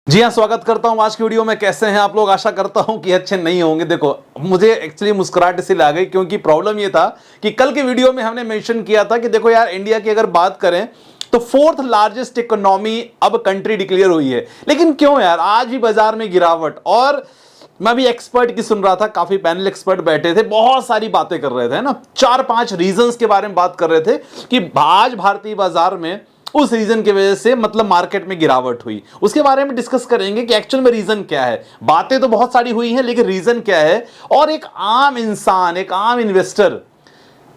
जी हाँ, स्वागत करता हूँ आज की वीडियो में। कैसे हैं आप लोग? आशा करता हूँ कि अच्छे नहीं होंगे। देखो, मुझे एक्चुअली मुस्कुराहट इसलिए आ गई क्योंकि प्रॉब्लम ये था कि कल की वीडियो में हमने मेंशन किया था कि देखो यार, इंडिया की अगर बात करें तो फोर्थ लार्जेस्ट इकोनॉमी अब कंट्री डिक्लेयर हुई है। लेकिन क्यों यार, आज भी बाजार में गिरावट। और मैं भी एक्सपर्ट की सुन रहा था, काफी पैनल एक्सपर्ट बैठे थे, बहुत सारी बातें कर रहे थे ना, 4-5 रीजंस के बारे में बात कर रहे थे कि आज भारतीय बाजार में उस रीजन की वजह से मतलब मार्केट में गिरावट हुई। उसके बारे में डिस्कस करेंगे कि एक्चुअल में रीजन क्या है। बातें तो बहुत सारी हुई हैं, लेकिन रीजन क्या है। और एक आम इंसान, एक आम इन्वेस्टर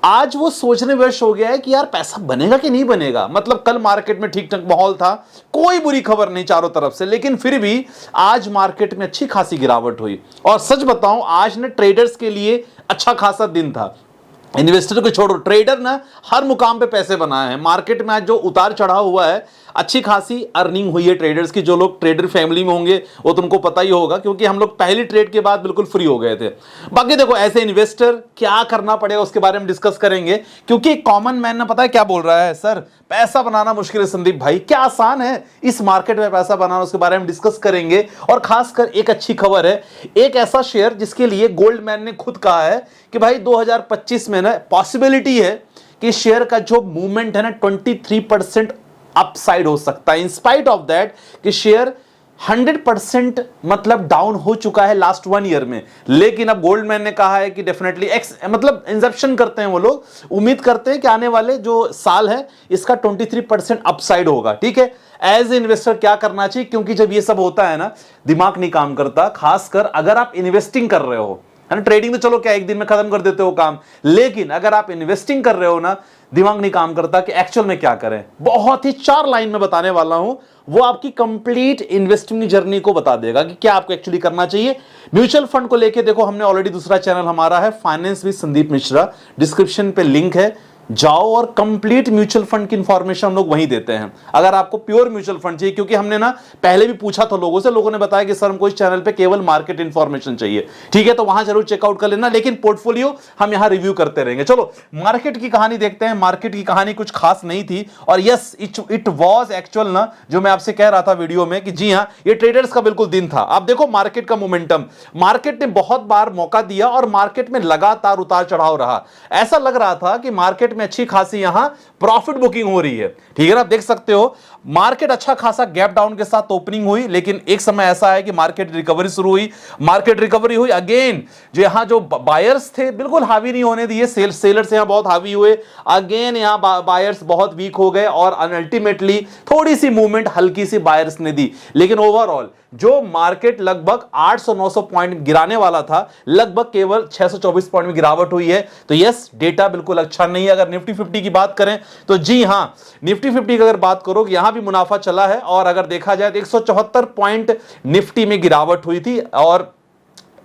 आज वो सोचने वश हो गया है कि यार पैसा बनेगा कि नहीं बनेगा। मतलब कल मार्केट में ठीक ठाक माहौल था, कोई बुरी खबर नहीं चारों तरफ से, लेकिन फिर भी आज मार्केट में अच्छी खासी गिरावट हुई। और सच बताऊं, आज ने ट्रेडर्स के लिए अच्छा खासा दिन था। इन्वेस्टर को छोड़ो, ट्रेडर ना हर मुकाम पे पैसे बनाए हैं। मार्केट में आज जो उतार चढ़ाव हुआ है, अच्छी खासी अर्निंग हुई है ट्रेडर्स की। जो लोग ट्रेडर फैमिली में होंगे वो तुमको पता ही होगा, क्योंकि हम लोग पहली ट्रेड के बाद बिल्कुल फ्री हो गए थे। बाकी देखो, ऐसे इन्वेस्टर क्या करना पड़ेगा उसके बारे में डिस्कस करेंगे, क्योंकि कॉमन मैन ना पता है क्या बोल रहा है, सर पैसा बनाना मुश्किल है संदीप भाई। क्या आसान है इस मार्केट में पैसा बनाना, उसके बारे में डिस्कस करेंगे। और खासकर एक अच्छी खबर है, एक ऐसा शेयर जिसके लिए गोल्डमैन ने खुद कहा है कि भाई 2025 में ना पॉसिबिलिटी है कि शेयर का जो मूवमेंट है ना 23% अपसाइड हो सकता है। इन स्पाइट ऑफ दैट कि शेयर 100% मतलब डाउन हो चुका है लास्ट 1 ईयर में। लेकिन अब गोल्डमैन ने कहा है कि डेफिनेटली मतलब इंजप्शन करते हैं वो लोग, उम्मीद करते हैं कि आने वाले जो साल है इसका 23% अपसाइड होगा। ठीक है, एज ए इन्वेस्टर क्या करना चाहिए, क्योंकि जब ये सब होता है ना, दिमाग नहीं काम करता। खासकर अगर आप इन्वेस्टिंग कर रहे हो, है ना, ट्रेडिंग तो चलो क्या एक दिन में खत्म कर देते हो काम, लेकिन अगर आप इन्वेस्टिंग कर रहे हो ना, दिमाग नहीं काम करता कि एक्चुअल में क्या करें। बहुत ही 4 लाइन में बताने वाला हूं, वो आपकी कंप्लीट इन्वेस्टिंग जर्नी को बता देगा कि क्या आपको एक्चुअली करना चाहिए। म्यूचुअल फंड को लेके देखो, हमने ऑलरेडी दूसरा चैनल हमारा है finance with Sandeep Mishra, description पे लिंक है, जाओ और कंप्लीट म्यूचुअल फंड की इंफॉर्मेशन हम लोग वहीं देते हैं। अगर आपको प्योर म्यूचुअल फंड चाहिए, क्योंकि हमने ना पहले भी पूछा था लोगों से, लोगों ने बताया कि सर हमको इस चैनल पे केवल मार्केट इंफॉर्मेशन चाहिए। ठीक है, तो वहां जरूर चेकआउट कर लेना, लेकिन पोर्टफोलियो हम यहां रिव्यू करते रहेंगे। चलो मार्केट की कहानी देखते हैं। मार्केट की कहानी कुछ खास नहीं थी, और यस इट वाज एक्चुअल ना, जो मैं आपसे कह रहा था वीडियो में कि जी हां, ये ट्रेडर्स का बिल्कुल दिन था। आप देखो मार्केट का मोमेंटम, मार्केट ने बहुत बार मौका दिया और मार्केट में लगातार उतार चढ़ाव रहा। ऐसा लग रहा था कि मार्केट में अच्छी खासी यहां प्रॉफिट बुकिंग हो रही है। ठीक है ना, आप देख सकते हो मार्केट अच्छा खासा गैप डाउन के साथ ओपनिंग हुई, लेकिन एक समय ऐसा है कि मार्केट रिकवरी शुरू हुई। मार्केट रिकवरी हुई अगेन, जो यहां जो बायर्स थे बिल्कुल हावी नहीं होने दिए, सेलर्स यहां बहुत हावी हुए। अगेन यहां बायर्स बहुत वीक हो गए और अल्टीमेटली थोड़ी सी मूवमेंट हल्की सी बायर्स ने दी। लेकिन ओवरऑल जो मार्केट लगभग 800-900 पॉइंट गिराने वाला था, लगभग केवल 624 पॉइंट में गिरावट हुई है। तो यस, डेटा बिल्कुल अच्छा नहीं है। अगर निफ्टी 50 की बात करें तो जी हां, निफ्टी 50 की अगर बात करो, यहां भी मुनाफा चला है। और अगर देखा जाए तो 174 पॉइंट निफ्टी में गिरावट हुई थी, और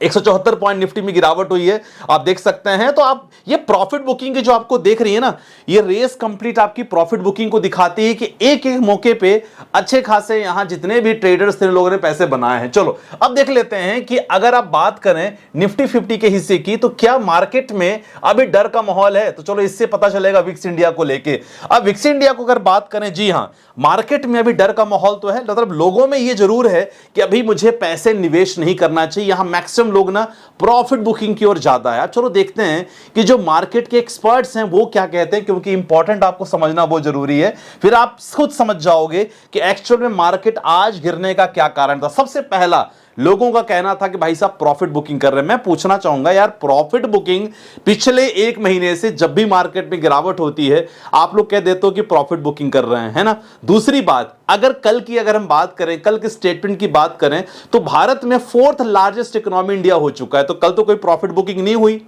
174 पॉइंट निफ्टी में गिरावट हुई है, आप देख सकते हैं। तो आप ये प्रॉफिट बुकिंग की जो आपको देख रही है ना, ये रेस कंप्लीट आपकी प्रॉफिट बुकिंग को दिखाती है कि एक एक मौके पे अच्छे खासे यहां जितने भी ट्रेडर्स थे लोगों ने पैसे बनाए हैं। चलो अब देख लेते हैं कि अगर आप बात करें निफ्टी 50 के हिस्से की, तो क्या मार्केट में अभी डर का माहौल है। तो चलो इससे पता चलेगा विक्स इंडिया को लेके। अब विक्स इंडिया को अगर बात करें, जी हां, मार्केट में अभी डर का माहौल तो है, मतलब लोगों में यह जरूर है कि अभी मुझे पैसे निवेश नहीं करना चाहिए। यहां मैक्सिमम लोग ना प्रॉफिट बुकिंग की ओर ज्यादा है। अब चलो देखते हैं कि जो मार्केट के एक्सपर्ट्स हैं वो क्या कहते हैं, क्योंकि इंपॉर्टेंट आपको समझना बहुत जरूरी है। फिर आप खुद समझ जाओगे कि एक्चुअल में मार्केट आज गिरने का क्या कारण था। सबसे पहला, लोगों का कहना था कि भाई साहब प्रॉफिट बुकिंग कर रहे हैं। मैं पूछना चाहूंगा यार, प्रॉफिट बुकिंग पिछले 1 महीने से जब भी मार्केट में गिरावट होती है, आप लोग कह देते हो कि प्रॉफिट बुकिंग कर रहे हैं, है ना। दूसरी बात, अगर हम बात करें, कल के स्टेटमेंट की बात करें, तो भारत में 4th लार्जेस्ट इकोनॉमी इंडिया हो चुका है। तो कल तो कोई प्रॉफिट बुकिंग नहीं हुई।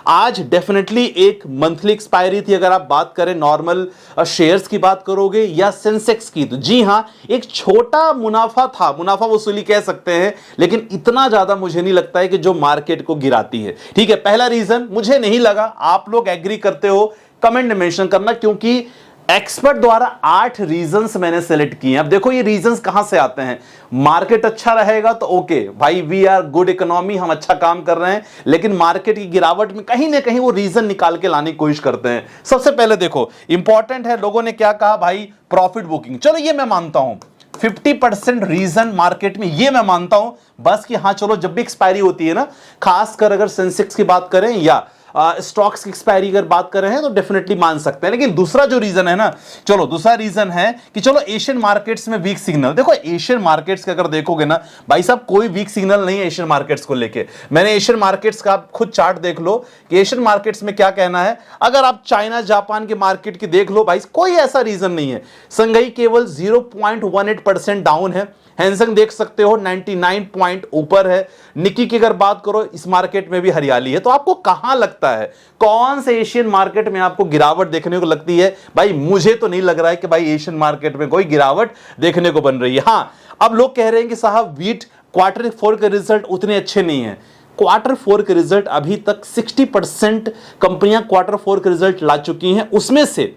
आज डेफिनेटली एक मंथली एक्सपायरी थी। अगर आप बात करें नॉर्मल शेयर्स की बात करोगे या सेंसेक्स की, तो जी हां, एक छोटा मुनाफा था, मुनाफा वसूली कह सकते हैं, लेकिन इतना ज्यादा मुझे नहीं लगता है कि जो मार्केट को गिराती है। ठीक है, पहला रीजन मुझे नहीं लगा। आप लोग एग्री करते हो, कमेंट में मेंशन करना, क्योंकि एक्सपर्ट द्वारा 8 रीजंस मैंने सेलेक्ट किए हैं। अब देखो ये रीजंस कहां से आते हैं। मार्केट अच्छा रहेगा तो ओके भाई, वी आर गुड इकोनॉमी, हम अच्छा काम कर रहे हैं, लेकिन मार्केट की गिरावट में कहीं ना कहीं वो रीजन निकाल के लाने की कोशिश करते हैं। सबसे पहले देखो इंपॉर्टेंट है, लोगों ने क्या कहा भाई, प्रॉफिट बुकिंग। चलो ये मैं मानता हूं, 50% रीजन मार्केट में ये मैं मानता हूं बस कि हाँ चलो जब भी एक्सपायरी होती है ना, खासकर अगर सेंसेक्स की बात करें या स्टॉक्स की एक्सपायरी अगर बात कर रहे हैं तो डेफिनेटली मान सकते हैं। लेकिन दूसरा जो रीजन है ना, चलो दूसरा रीजन है कि चलो एशियन मार्केट्स में वीक सिग्नल। देखो एशियन मार्केट्स का अगर देखोगे ना भाई साहब, कोई वीक सिग्नल नहीं है एशियन मार्केट्स को लेके। मैंने एशियन मार्केट्स का खुद चार्ट देख लो कि एशियन मार्केट्स में क्या कहना है। अगर आप चाइना जापान के मार्केट की देख लो भाई, कोई ऐसा रीजन नहीं है। संघई केवल 0.18% डाउन है। हैंसंग देख सकते हो 99 पॉइंट ऊपर है। निकी की अगर बात करो, इस मार्केट में भी हरियाली है। तो आपको कहां लगता है कौन से एशियन मार्केट में आपको गिरावट देखने को लगती है? भाई मुझे तो नहीं लग रहा है कि भाई एशियन मार्केट में कोई गिरावट देखने को बन रही है। हां, अब लोग कह रहे हैं कि साहब वीट Q4 के रिजल्ट उतने अच्छे नहीं है। Q4 के रिजल्ट अभी तक 60% कंपनियां Q4 के रिजल्ट ला चुकी हैं, उसमें से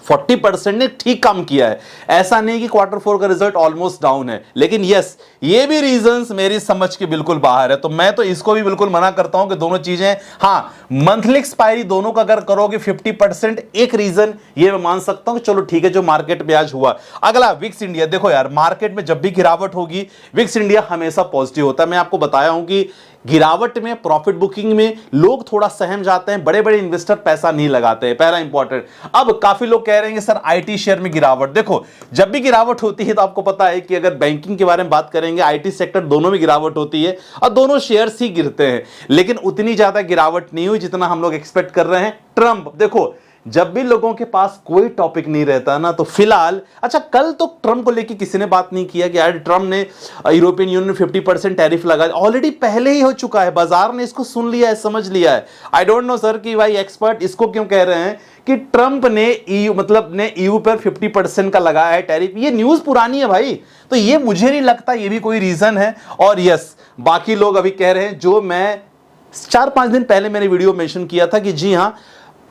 40% ने ठीक काम किया है। ऐसा नहीं कि Q4 का रिजल्ट ऑलमोस्ट डाउन है। लेकिन यस, ये भी रीजंस मेरी समझ के बिल्कुल बाहर है। तो मैं तो इसको भी बिल्कुल मना करता हूं कि दोनों चीजें, हाँ मंथली एक्सपायरी दोनों का अगर करोगे 50%, एक रीजन ये मैं मान सकता हूं कि चलो ठीक है जो मार्केट में आज हुआ। अगला विक्स इंडिया। देखो यार, मार्केट में जब भी गिरावट होगी विक्स इंडिया हमेशा पॉजिटिव होता है। मैं आपको बताया हूं कि गिरावट में, प्रॉफिट बुकिंग में लोग थोड़ा सहम जाते हैं, बड़े बड़े इन्वेस्टर पैसा नहीं लगाते हैं, पहला इंपॉर्टेंट। अब काफी लोग कह रहे हैं कि सर आईटी शेयर में गिरावट। देखो जब भी गिरावट होती है तो आपको पता है कि अगर बैंकिंग के बारे में बात करेंगे, आईटी सेक्टर, दोनों में गिरावट होती है और दोनों शेयर्स ही गिरते हैं। लेकिन उतनी ज्यादा गिरावट नहीं हुई जितना हम लोग एक्सपेक्ट कर रहे हैं। ट्रंप, देखो जब भी लोगों के पास कोई टॉपिक नहीं रहता ना, तो फिलहाल, अच्छा कल तो ट्रम्प को लेके किसी ने बात नहीं किया कि यार ट्रम्प ने यूरोपियन यूनियन में 50% टैरिफ लगा, ऑलरेडी पहले ही हो चुका है, बाजार ने इसको सुन लिया है, समझ लिया है। आई डोंट नो सर कि भाई एक्सपर्ट इसको क्यों कह रहे हैं कि ट्रंप ने ईयू पर 50% का लगाया है टैरिफ। ये न्यूज पुरानी है भाई, तो ये मुझे नहीं लगता ये भी कोई रीजन है। और यस, बाकी लोग अभी कह रहे हैं, जो मैं 4-5 दिन पहले मैंने वीडियो मेंशन किया था कि जी हां,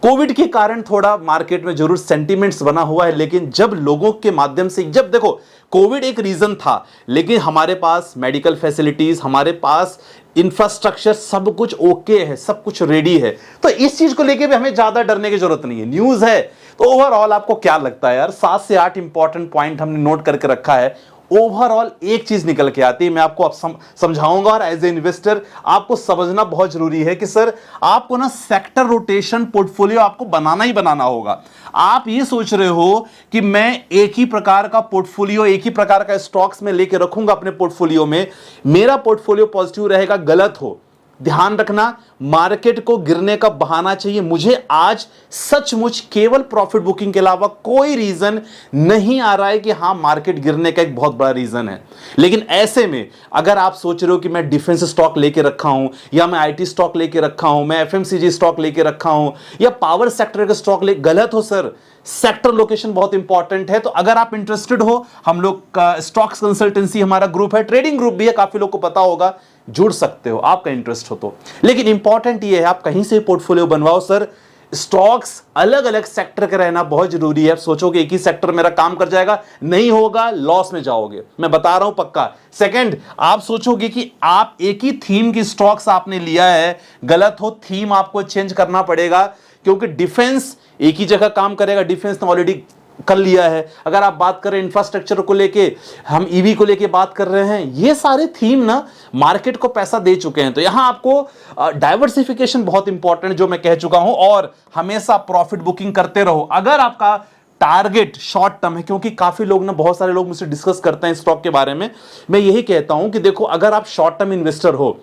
कोविड के कारण थोड़ा मार्केट में जरूर सेंटीमेंट्स बना हुआ है। लेकिन जब लोगों के माध्यम से, जब देखो कोविड एक रीजन था, लेकिन हमारे पास मेडिकल फैसिलिटीज, हमारे पास इंफ्रास्ट्रक्चर, सब कुछ ओके है, सब कुछ रेडी है। तो इस चीज को लेके भी हमें ज्यादा डरने की जरूरत नहीं है। न्यूज है तो ओवरऑल आपको क्या लगता है यार? 7 से 8 इंपॉर्टेंट पॉइंट हमने नोट करके रखा है। ओवरऑल एक चीज निकल के आती है, मैं आपको अब समझाऊंगा। और एज ए इन्वेस्टर आपको समझना बहुत जरूरी है कि सर आपको ना सेक्टर रोटेशन पोर्टफोलियो आपको बनाना ही बनाना होगा। आप ये सोच रहे हो कि मैं एक ही प्रकार का पोर्टफोलियो, एक ही प्रकार का स्टॉक्स में लेके रखूंगा अपने पोर्टफोलियो में, मेरा पोर्टफोलियो पॉजिटिव रहेगा, गलत हो। ध्यान रखना, मार्केट को गिरने का बहाना चाहिए। मुझे आज सचमुच केवल प्रॉफिट बुकिंग के अलावा कोई रीजन नहीं आ रहा है कि हां मार्केट गिरने का एक बहुत बड़ा रीजन है। लेकिन ऐसे में अगर आप सोच रहे हो कि मैं डिफेंस स्टॉक लेके रखा हूं, या मैं आईटी स्टॉक लेके रखा हूं, मैं एफएमसीजी स्टॉक लेके रखा हूं, या पावर सेक्टर का स्टॉक ले, गलत हो सर। सेक्टर लोकेशन बहुत इंपॉर्टेंट है। तो अगर आप इंटरेस्टेड हो, हम लोग का स्टॉक्स कंसल्टेंसी हमारा ग्रुप है, ट्रेडिंग ग्रुप भी है, काफी लोग को पता होगा, जुड़ सकते हो आपका इंटरेस्ट हो तो। लेकिन इंपॉर्टेंट ये है आप कहीं से पोर्टफोलियो बनवाओ सर। स्टॉक्स अलग अलग सेक्टर के रहना बहुत जरूरी है। सोचोगे एक ही सेक्टर मेरा काम कर जाएगा, नहीं होगा, लॉस में जाओगे, मैं बता रहा हूं पक्का। सेकंड, आप सोचोगे कि आप एक ही थीम की स्टॉक्स आपने लिया है, गलत हो। थीम आपको चेंज करना पड़ेगा, क्योंकि डिफेंस एक ही जगह काम करेगा, डिफेंस तो ऑलरेडी कर लिया है। अगर आप बात करें इंफ्रास्ट्रक्चर को लेके, हम ईवी को लेके बात कर रहे हैं, ये सारे थीम ना मार्केट को पैसा दे चुके हैं। तो यहां आपको डाइवर्सिफिकेशन बहुत इंपॉर्टेंट, जो मैं कह चुका हूं, और हमेशा प्रॉफिट बुकिंग करते रहो। अगर आपका टारगेट शॉर्ट टर्म है, क्योंकि काफी लोग ना, बहुत सारे लोग मुझसे डिस्कस करते हैं स्टॉक के बारे में, मैं यही कहता हूं कि देखो अगर आप शॉर्ट टर्म इन्वेस्टर हो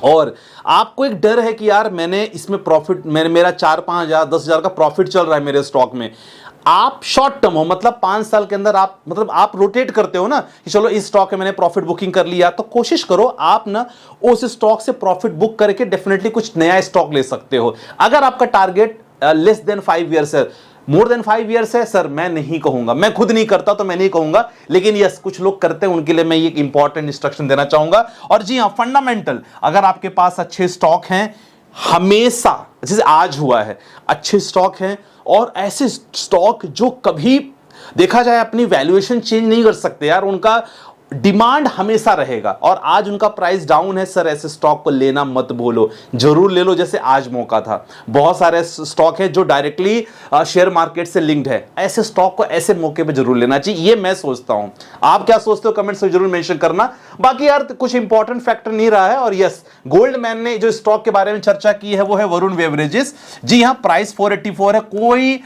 और आपको एक डर है कि यार मैंने इसमें प्रॉफिट, मेरा 4-5 हजार 10 हजार का प्रॉफिट चल रहा है मेरे स्टॉक में, आप शॉर्ट टर्म हो, मतलब 5 साल के अंदर आप, मतलब आप रोटेट करते हो ना कि चलो इस स्टॉक में मैंने प्रॉफिट बुकिंग कर लिया, तो कोशिश करो आप ना उस स्टॉक से प्रॉफिट बुक करके डेफिनेटली कुछ नया स्टॉक ले सकते हो। अगर आपका टारगेट लेस देन 5 ईयर्स है, मोर देन 5 ईयर्स है, सर मैं नहीं कहूंगा, मैं खुद नहीं करता तो मैं नहीं कहूंगा, लेकिन यस कुछ लोग करते हैं, उनके लिए मैं ये इंपॉर्टेंट इंस्ट्रक्शन देना चाहूंगा। और जी हां, फंडामेंटल, अगर आपके पास अच्छे स्टॉक हैं, हमेशा जैसे आज हुआ है, अच्छे स्टॉक हैं, और ऐसे स्टॉक जो कभी देखा जाए अपनी वैल्यूएशन चेंज नहीं कर सकते यार, उनका डिमांड हमेशा रहेगा और आज उनका प्राइस डाउन है सर, ऐसे स्टॉक को लेना मत भूलो, जरूर ले लो। जैसे आज मौका था, बहुत सारे स्टॉक है जो डायरेक्टली शेयर मार्केट से लिंक्ड है, ऐसे स्टॉक को ऐसे मौके पे जरूर लेना चाहिए, ये मैं सोचता हूं। आप क्या सोचते हो कमेंट्स में जरूर मेंशन करना। बाकी यार कुछ इंपॉर्टेंट फैक्टर नहीं रहा है। और यस, गोल्डमैन ने जो स्टॉक के बारे में चर्चा की है वो है वरुण बेवरेजेस। जी हां, प्राइस 484 है। कोई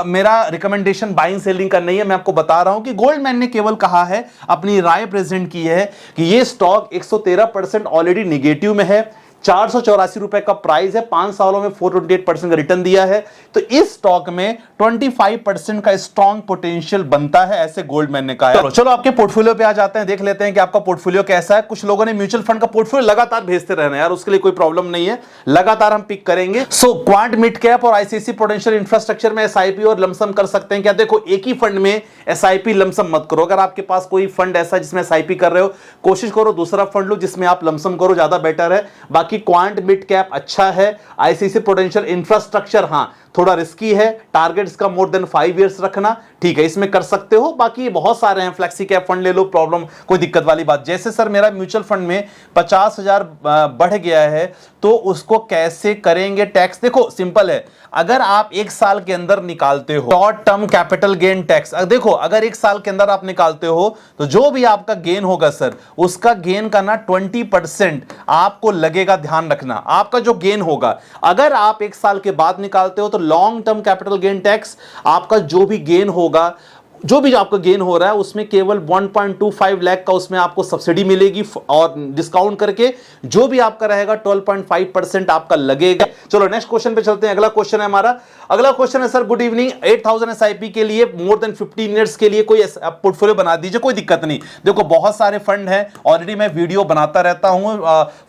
मेरा रिकमेंडेशन बाइंग सेलिंग का नहीं है, मैं आपको बता रहा हूं कि गोल्डमैन ने केवल कहा है, अपनी राय प्रेजेंट की है कि यह स्टॉक 113% ऑलरेडी निगेटिव में है, 484 रुपए का प्राइस है, 5 सालों में 428% का रिटर्न दिया है। तो इस स्टॉक में 25% का स्ट्रॉन्ग पोटेंशियल बनता है, ऐसे गोल्डमैन ने कहा है। चलो आपके पोर्टफोलियो पे आ जाते हैं, देख लेते हैं कि आपका पोर्टफोलियो कैसा है। कुछ लोगों ने म्यूचुअल फंड का पोर्टफोलियो लगातार भेजते रहना यार, उसके लिए कोई प्रॉब्लम नहीं है, लगातार हम पिक करेंगे। सो क्वांट मिड कैप और आईसीसी पोटेंशियल इंफ्रास्ट्रक्चर में एसआईपी और लमसम कर सकते हैं क्या? देखो, एक ही फंड में एसआईपी लमसम मत करो। अगर आपके पास कोई फंड ऐसा जिसमें एसआईपी कर रहे हो, कोशिश करो दूसरा फंड लो जिसमें आप लमसम करो, ज्यादा बेटर है। बाकी क्वांट मिड कैप अच्छा है, आईसीसी पोटेंशियल इंफ्रास्ट्रक्चर हां थोड़ा रिस्की है, टारगेट इसका मोर देन 5 इयर्स रखना, ठीक है, इसमें कर सकते हो। बाकी बहुत सारे हैं, फ्लेक्सी कैप फंड ले लो, प्रॉब्लम कोई दिक्कत वाली बात। जैसे सर मेरा म्यूचुअल फंड में 50,000 बढ़ गया है, तो उसको कैसे करेंगे टैक्स? देखो सिंपल है, अगर आप 1 साल के अंदर निकालते हो short term capital gain tax, देखो अगर 1 साल के अंदर आप निकालते हो तो जो भी आपका गेन होगा सर, उसका गेन का ना 20% आपको लगेगा। ध्यान रखना, आपका जो गेन होगा, अगर आप 1 साल के बाद निकालते हो तो long term capital gain tax आपका जो भी गेन होगा, जो भी आपका गेन हो रहा है, उसमें केवल 1.25 लाख का उसमें आपको सब्सिडी मिलेगी और डिस्काउंट करके जो भी आपका रहेगा 12.5% आपका लगेगा। चलो नेक्स्ट क्वेश्चन पे चलते हैं। अगला क्वेश्चन है हमारा, अगला क्वेश्चन है सर, गुड इवनिंग, 8000 एसआईपी के लिए मोर देन 15 मिनट्स के लिए कोई पोर्टफोलियो बना दीजिए, कोई दिक्कत नहीं। देखो बहुत सारे फंड है, ऑलरेडी मैं वीडियो बनाता रहता हूं,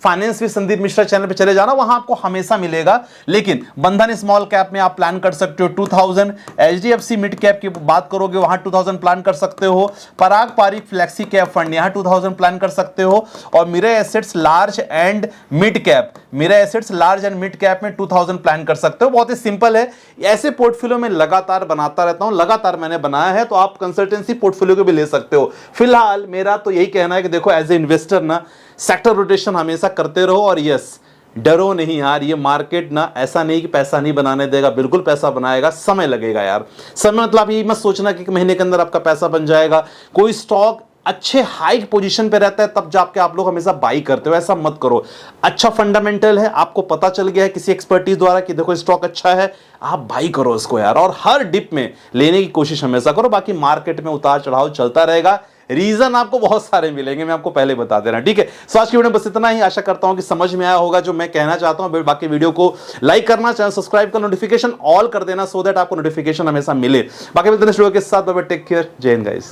finance with Sandeep Mishra channel पे चले जाना, वहां आपको हमेशा मिलेगा। लेकिन बंधन स्मॉल कैप में आप प्लान कर सकते हो 2000, एचडीएफसी मिड कैप की बात करोगे वहां 2000 प्लान कर सकते हो, पराग पारिक फ्लेक्सी कैप फंड यहां 2000 प्लान कर सकते हो, और Mire assets large and mid cap, Mire assets large and mid cap में 2000 प्लान कर सकते हो। बहुत ही सिंपल है, ऐसे पोर्टफोलियो में लगातार बनाता रहता हूं, लगातार मैंने बनाया है, तो आप कंसल्टेंसी पोर्टफोलियो को भी ले सकते हो। फिलहाल मेरा तो यही कहना है कि देखो एज ए इन्वेस्टर ना, सेक्टर रोटेशन हमेशा करते रहो, और यस डरो नहीं यार, ये मार्केट ना ऐसा नहीं कि पैसा नहीं बनाने देगा, बिल्कुल पैसा बनाएगा, समय लगेगा यार। समय मतलब ये मत सोचना कि 1 महीने के अंदर आपका पैसा बन जाएगा। कोई स्टॉक अच्छे हाई पोजीशन पे रहता है तब जाके आप लोग हमेशा बाई करते हो, ऐसा मत करो। अच्छा फंडामेंटल है, आपको पता चल गया है किसी एक्सपर्टीज द्वारा कि देखो स्टॉक अच्छा है, आप बाई करो उसको यार, और हर डिप में लेने की कोशिश हमेशा करो। बाकी मार्केट में उतार चढ़ाव चलता रहेगा, रीजन आपको बहुत सारे मिलेंगे, मैं आपको पहले बता दे रहा हूं, ठीक है। सो आज की वीडियो में बस इतना ही, आशा करता हूं कि समझ में आया होगा जो मैं कहना चाहता हूं। बाकी वीडियो को लाइक करना, चैनल सब्सक्राइब कर नोटिफिकेशन ऑल कर देना, सो दैट आपको नोटिफिकेशन हमेशा मिले। बाकी मिलते हैं नेक्स्ट वीडियो के साथ, बाय बाय, टेक केयर, जय हिंद गाइस।